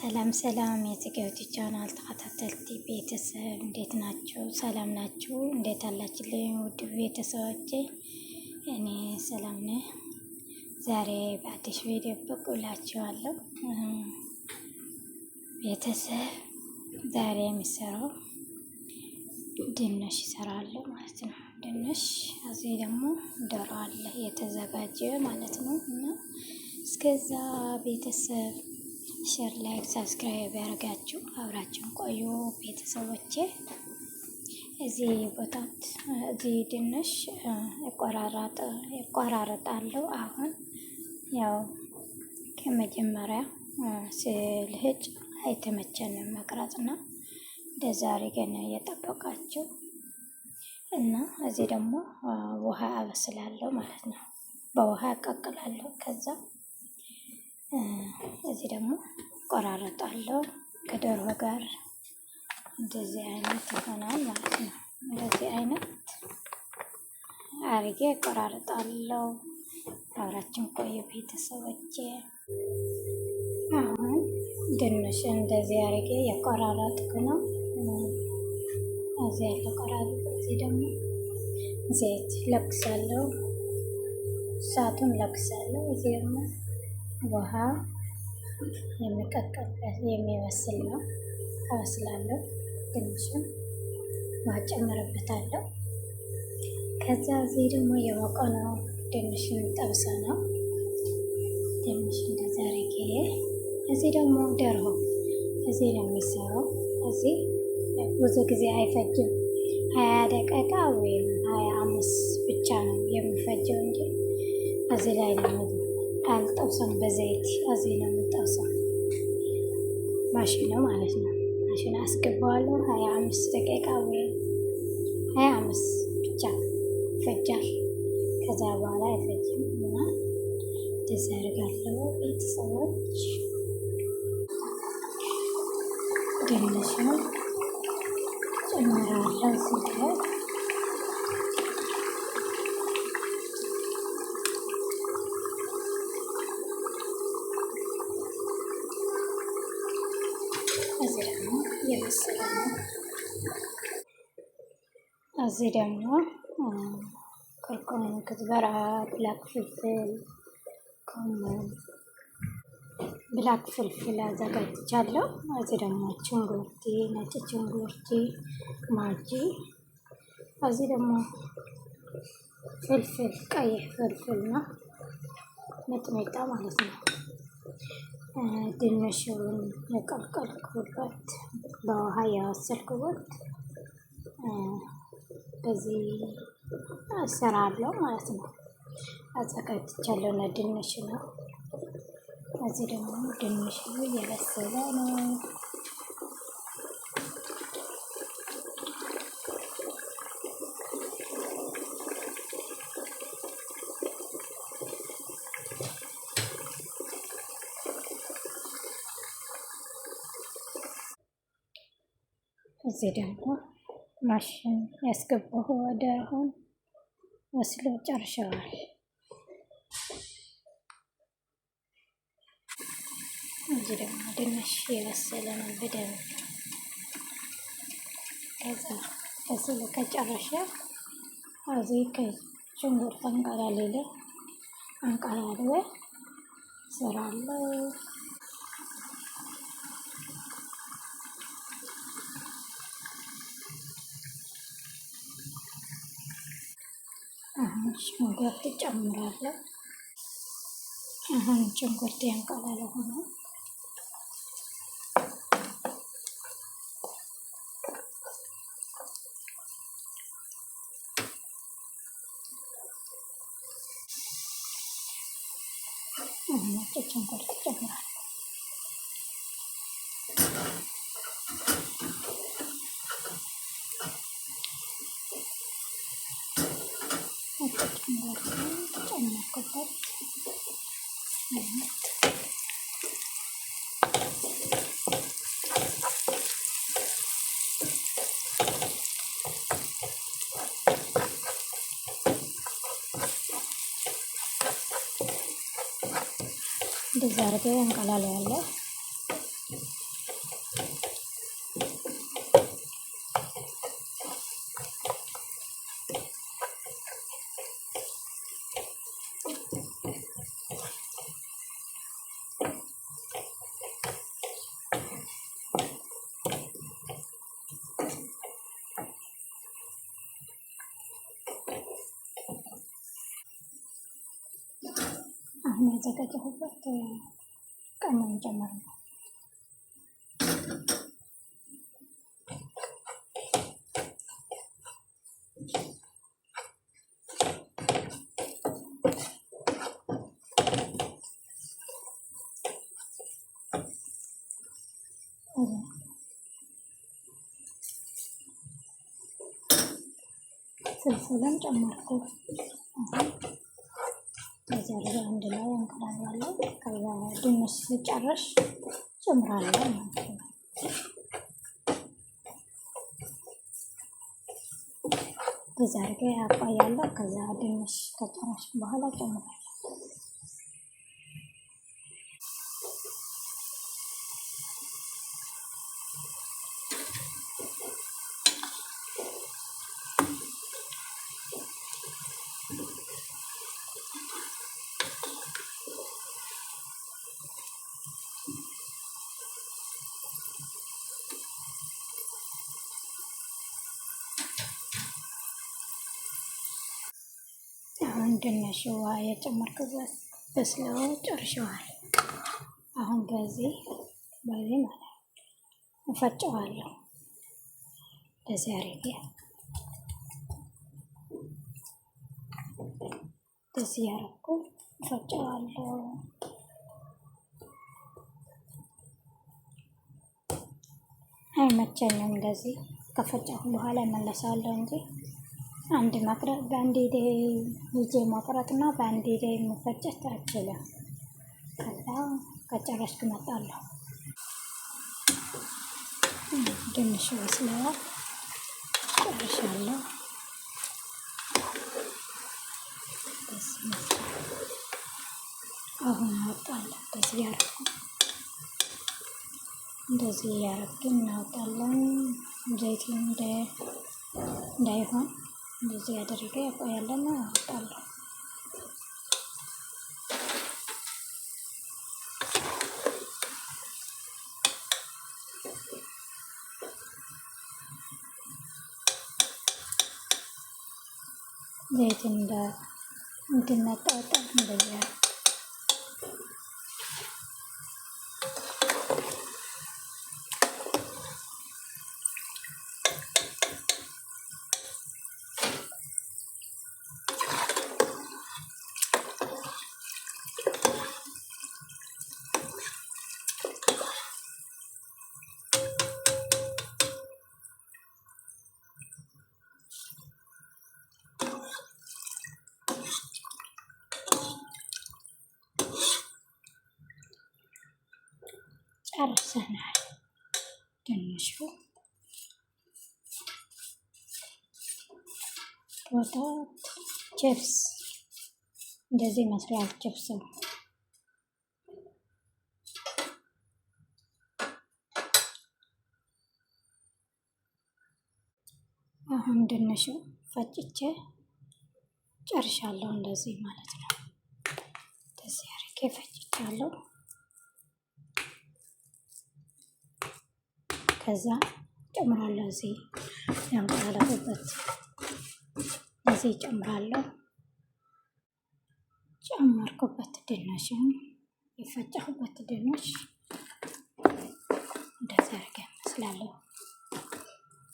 ሰላም ሰላም የጽጌረዳ ቻናል ተከታታዮች ቤተሰብ እንዴት ናችሁ? ሰላም ናችሁ? እንዴት አላችሁልኝ? ውድ ቤተሰቦቼ እኔ ሰላም ነኝ። ዛሬ በአዲስ ቪዲዮ ብቅ ብያለሁ። ቤተሰብ ዛሬ የሚሰራው ድንች እሰራለሁ ማለት ነው። ድንች እዚህ ደግሞ ዶሮ አለ የተዘጋጀ ማለት ነው። እና እስከዛ ቤተሰብ ሼር ላይክ ሰብስክራይብ ያደርጋችሁ አብራችሁን ቆዩ ቤተሰቦቼ። እዚህ ቦታ እዚህ ድንች እቆራረጣለሁ። አሁን ያው ከመጀመሪያ ስልህጭ አይተመቸንም መቅረጽና እንደዛ አድርገን እየጠበቃችሁ እና እዚህ ደግሞ ውሃ አበስላለሁ ማለት ነው። በውሃ አቀቅላለሁ። ከዛ እዚህ ደግሞ ቆራረጣለሁ ከዶሮ ጋር እንደዚህ አይነት ይሆናል ማለት ነው። እንደዚህ አይነት አርጌ ቆራረጣለሁ። አብራችን ቆዩ ቤተሰቦቼ። አሁን ድንች እንደዚህ አርጌ የቆራረጥኩ ነው። እዚህ ያለ ቆራረጥ። እዚህ ደግሞ ዘይት ለኩሳለሁ፣ እሳቱን ለኩሳለሁ። እዚህ ደግሞ ውሃ የሚቀቀልበት የሚመስል ነው አበስላለሁ። ትንሽም ውሃ ጨምርበታለሁ። ከዛ እዚህ ደግሞ የበቆሎ ድንሽን ጠብሰ ነው። ትንሽ እንደዛ አድርጌ እዚህ ደግሞ ዶሮ እዚህ ነው የሚሰራው። እዚህ ብዙ ጊዜ አይፈጅም። 20 ደቂቃ ወይም 25 ብቻ ነው የሚፈጀው እንጂ እዚህ ላይ ነው አልጠብሰም። በዘይት እዚህ ነው የምጠብሰው። ማሽን ማለት ነው። ማሽን አስገባዋለሁ። 25 ደቂቃ ወይም 25 ብቻ ይፈጃል። ከዛ በኋላ አይፈጅም እና እንደዛ አደርጋለሁ ቤተሰቦች። ድንች ነው ጨምራለሁ እዚህ ላይ እዚህ ደግሞ የበሰለ ነው። እዚህ ደግሞ ክርኩም፣ ክዝበራ፣ ብላክ ፍልፍል፣ ብላክ ፍልፍል አዘጋጅቻለሁ። እዚህ ደግሞ ሽንኩርት፣ ነጭ ሽንኩርት፣ ማጂ፣ እዚህ ደግሞ ፍልፍል ቀይ ፍልፍል ነው ሚጥሚጣ ማለት ነው። ድንቹን የቀቀልኩበት በውሃ ያወሰልኩበት በዚህ እሰራለሁ ማለት ነው። አዘጋጅቻለሁ እና ድንች ነው። እዚህ ደግሞ ድንቹ እየበሰለ ነው። እዚህ ደግሞ ማሽን ያስገባሁ ወደ አሁን ወስሎ ጨርሸዋል። እዚህ ደግሞ ድንች የበሰለ ነው በደንብ። ከዛ በስሎ ከጨረሸ እዚህ ከሽንኩርት አንቀላለ እሰራለሁ። አሁን ሽንኩርት ጨምራለሁ። አሁን ሽንኩርት ያንቀላለ ሆኖ አሁን ሽንኩርት ጨምራለሁ። ጨመርኩበት። እንደዛ አድርገን እንቀላለዋለን። ያዘጋጀሁበት ቀመም ጨምር ነው። ፍልፍልም ጨመርኩ። ከዚያ አንድ ላይ እንቁላል ከዛ ድንች ስጨርስ ጨምራለሁ ማለት ነው። ከዛ አድርጌ አቆያለሁ። ከዛ ድንች ከጨረስኩ በኋላ ጨምራለሁ። አሁን ድንች ውሃ የጨመርኩበት በስለው ጨርሸዋል። አሁን በዚህ ማለት እፈጨዋለሁ። በዚህ አድርጌ በዚህ ያደረኩ እፈጨዋለሁ። አይመቸኝም እንደዚህ ከፈጨሁ በኋላ እመለሳለሁ እንጂ አንድ ማቅረጥ በአንዴ ይዤ ማቅረጥና በአንዴ መፈጨት አልችልም። ከዛ ከጨረስኩ እመጣለሁ። ድንች በስለዋል፣ ጨርሻለሁ። አሁን አወጣለሁ። እንደዚህ እያደረግን እናወጣለን። ዘይት እንዳይሆን እንደዚህ አድርጌ ያቆያለን። አወጣለሁ። ዘይት እንድናጣጣም እንደዚህ ጨርሰናል። ድንቹ ፖታቶ ቺፕስ እንደዚህ ይመስላል። ቺፕስ ነው። አሁን ድንቹ ፈጭቼ ጨርሻለሁ። እንደዚህ ማለት ነው። እንደዚህ አድርጌ ፈጭቻለሁ። ከዛ ጨምራለሁ። እዚህ ያንቆላላሁበት እዚህ ጨምራለሁ። ጨመርኩበት ድንችን የፈጨሁበት ድንች እንደዚህ አድርጌ መስላለሁ።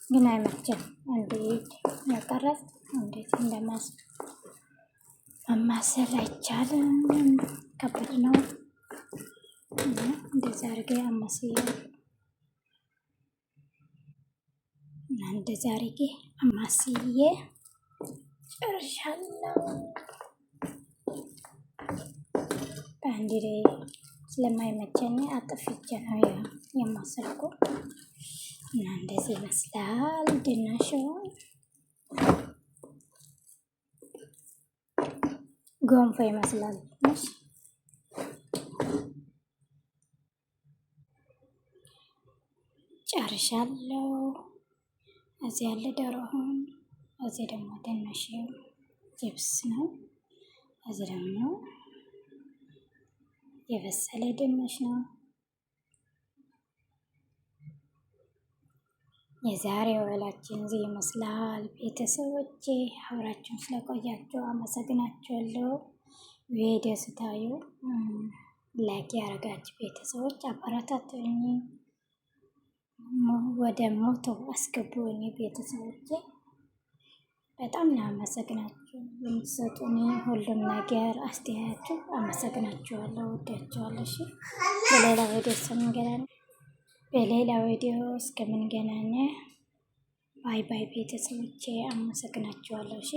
ግን አይመችም። እንዴት መቀረጽ እንዴት ማማሰል አይቻልም። ከባድ ነው። እንደዚህ አድርጌ አማስዬ እንደዚህ አድርጌ አማስዬ ጨርሻለሁ። በአንድ ላይ ስለማይመቸኝ አጥፍቼ ነው የማሰልኩ እና እንደዚህ ይመስላል ድንቹ። ገንፎ ይመስላል። ጨርሻለሁ። እዚህ ያለ ዶሮውን፣ እዚህ ደግሞ ድንች ቺፕስ ነው። እዚህ ደግሞ የበሰለ ድንች ነው። የዛሬው ውሏችን እዚህ ይመስላል። ቤተሰቦቼ አብራችሁን ስለቆያችሁ አመሰግናችኋለሁ። ቪዲዮ ስታዩ ላይክ ያደረጋችሁ ቤተሰቦች አበረታቱኝ፣ ወደ ሞቶ አስገቡኝ ቤተሰቦቼ። በጣም ነው አመሰግናችሁ የምትሰጡኝ ሁሉም ነገር አስተያየቱ። አመሰግናችኋለሁ፣ ወዳችኋለሁ። እሺ በሌላ ቪዲዮ እስከምንገናኝ ባይ ባይ ቤተሰቦቼ፣ አመሰግናችኋለሁ። እሺ